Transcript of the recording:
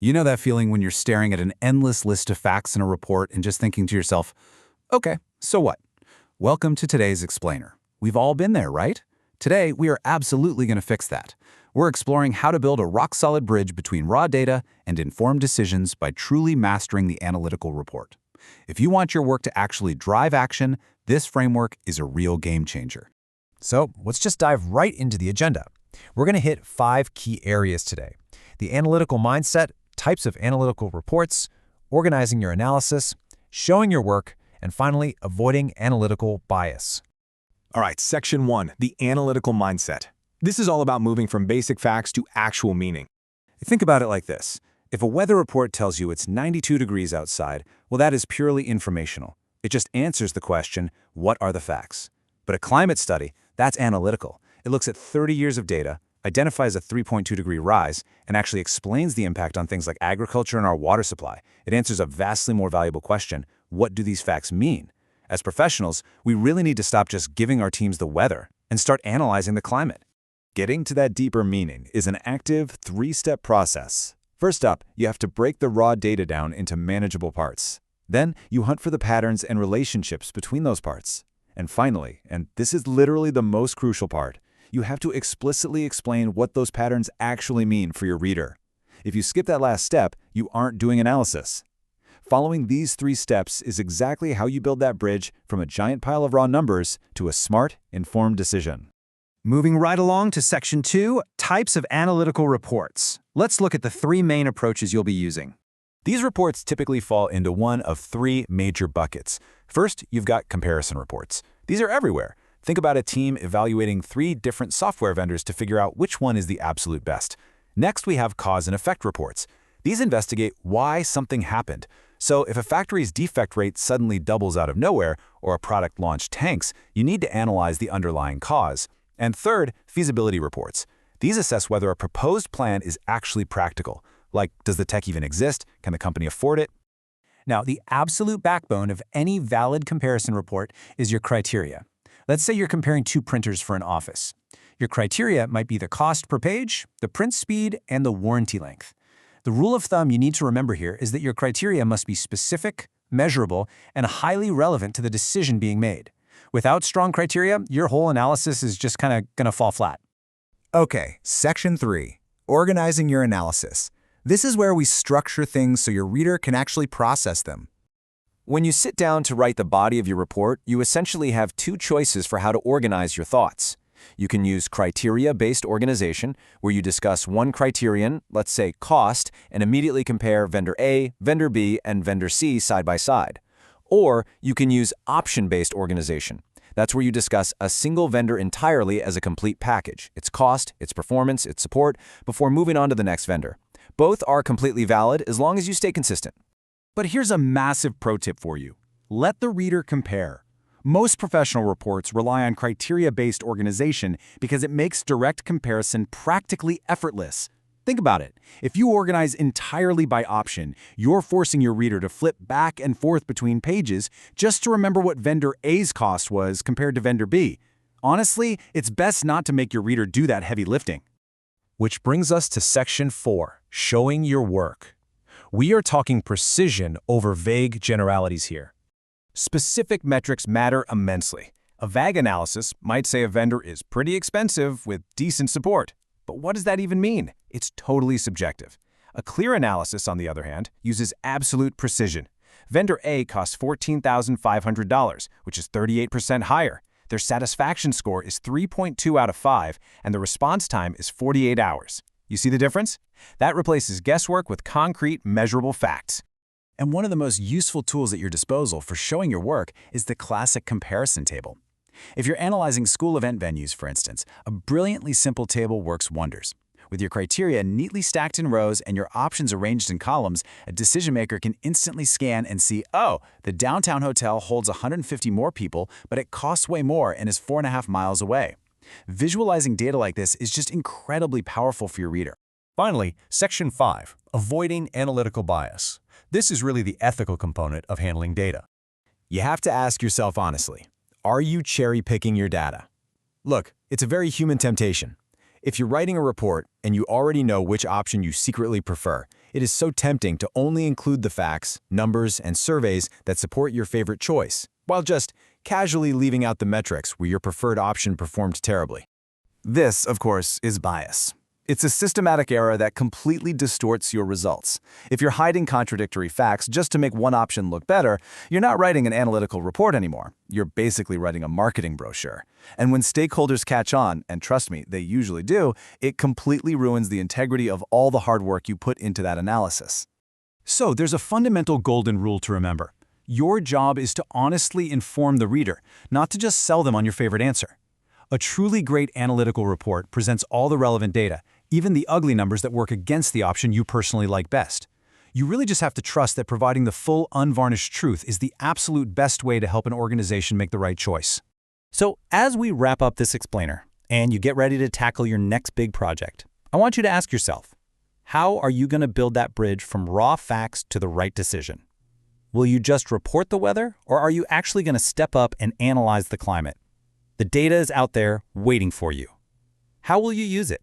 You know that feeling when you're staring at an endless list of facts in a report and just thinking to yourself, okay, so what? Welcome to today's Explainer. We've all been there, right? Today, we are absolutely going to fix that. We're exploring how to build a rock-solid bridge between raw data and informed decisions by truly mastering the analytical report. If you want your work to actually drive action, this framework is a real game changer. So let's just dive right into the agenda. We're going to hit 5 key areas today: the analytical mindset, types of analytical reports, organizing your analysis, showing your work, and finally, avoiding analytical bias. All right, Section 1, the analytical mindset. This is all about moving from basic facts to actual meaning. Think about it like this. If a weather report tells you it's 92 degrees outside, well, that is purely informational. It just answers the question, what are the facts? But a climate study, that's analytical. It looks at 30 years of data, identifies a 3.2-degree rise, and actually explains the impact on things like agriculture and our water supply. It answers a vastly more valuable question: what do these facts mean? As professionals, we really need to stop just giving our teams the weather and start analyzing the climate. Getting to that deeper meaning is an active 3-step process. First up, you have to break the raw data down into manageable parts. Then, you hunt for the patterns and relationships between those parts. And finally, and this is literally the most crucial part, you have to explicitly explain what those patterns actually mean for your reader. If you skip that last step, you aren't doing analysis. Following these 3 steps is exactly how you build that bridge from a giant pile of raw numbers to a smart, informed decision. Moving right along to Section 2, types of analytical reports. Let's look at the 3 main approaches you'll be using. These reports typically fall into one of 3 major buckets. First, you've got comparison reports. These are everywhere. Think about a team evaluating 3 different software vendors to figure out which one is the absolute best. Next, we have cause and effect reports. These investigate why something happened. So if a factory's defect rate suddenly doubles out of nowhere or a product launch tanks, you need to analyze the underlying cause. And third, feasibility reports. These assess whether a proposed plan is actually practical. Like, does the tech even exist? Can the company afford it? Now, the absolute backbone of any valid comparison report is your criteria. Let's say you're comparing 2 printers for an office. Your criteria might be the cost per page, the print speed, and the warranty length. The rule of thumb you need to remember here is that your criteria must be specific, measurable, and highly relevant to the decision being made. Without strong criteria, your whole analysis is just kind of going to fall flat. Okay, Section 3, organizing your analysis. This is where we structure things so your reader can actually process them. When you sit down to write the body of your report, you essentially have 2 choices for how to organize your thoughts. You can use criteria-based organization, where you discuss one criterion, let's say cost, and immediately compare vendor A, vendor B, and vendor C side by side. Or you can use option-based organization. That's where you discuss a single vendor entirely as a complete package: its cost, its performance, its support, before moving on to the next vendor. Both are completely valid as long as you stay consistent. But here's a massive pro tip for you. Let the reader compare. Most professional reports rely on criteria-based organization because it makes direct comparison practically effortless. Think about it. If you organize entirely by option, you're forcing your reader to flip back and forth between pages just to remember what vendor A's cost was compared to vendor B. Honestly, it's best not to make your reader do that heavy lifting. Which brings us to Section 4, showing your work. We are talking precision over vague generalities here. Specific metrics matter immensely. A vague analysis might say a vendor is pretty expensive with decent support. But what does that even mean? It's totally subjective. A clear analysis, on the other hand, uses absolute precision. Vendor A costs $14,500, which is 38% higher. Their satisfaction score is 3.2 out of 5, and the response time is 48 hours. You see the difference? That replaces guesswork with concrete, measurable facts. And one of the most useful tools at your disposal for showing your work is the classic comparison table. If you're analyzing school event venues, for instance, a brilliantly simple table works wonders. With your criteria neatly stacked in rows and your options arranged in columns, a decision maker can instantly scan and see, oh, the downtown hotel holds 150 more people, but it costs way more and is 4.5 miles away. Visualizing data like this is just incredibly powerful for your reader. Finally, Section 5, avoiding analytical bias. This is really the ethical component of handling data. You have to ask yourself honestly, are you cherry-picking your data? Look, it's a very human temptation. If you're writing a report and you already know which option you secretly prefer, It is so tempting to only include the facts, numbers, and surveys that support your favorite choice, while just casually leaving out the metrics where your preferred option performed terribly. This, of course, is bias. It's a systematic error that completely distorts your results. If you're hiding contradictory facts just to make one option look better, you're not writing an analytical report anymore. You're basically writing a marketing brochure. And when stakeholders catch on, and trust me, they usually do, it completely ruins the integrity of all the hard work you put into that analysis. So there's a fundamental golden rule to remember. Your job is to honestly inform the reader, not to just sell them on your favorite answer. A truly great analytical report presents all the relevant data, even the ugly numbers that work against the option you personally like best. You really just have to trust that providing the full, unvarnished truth is the absolute best way to help an organization make the right choice. So as we wrap up this explainer, and you get ready to tackle your next big project, I want you to ask yourself, how are you going to build that bridge from raw facts to the right decision? Will you just report the weather, or are you actually going to step up and analyze the climate? The data is out there waiting for you. How will you use it?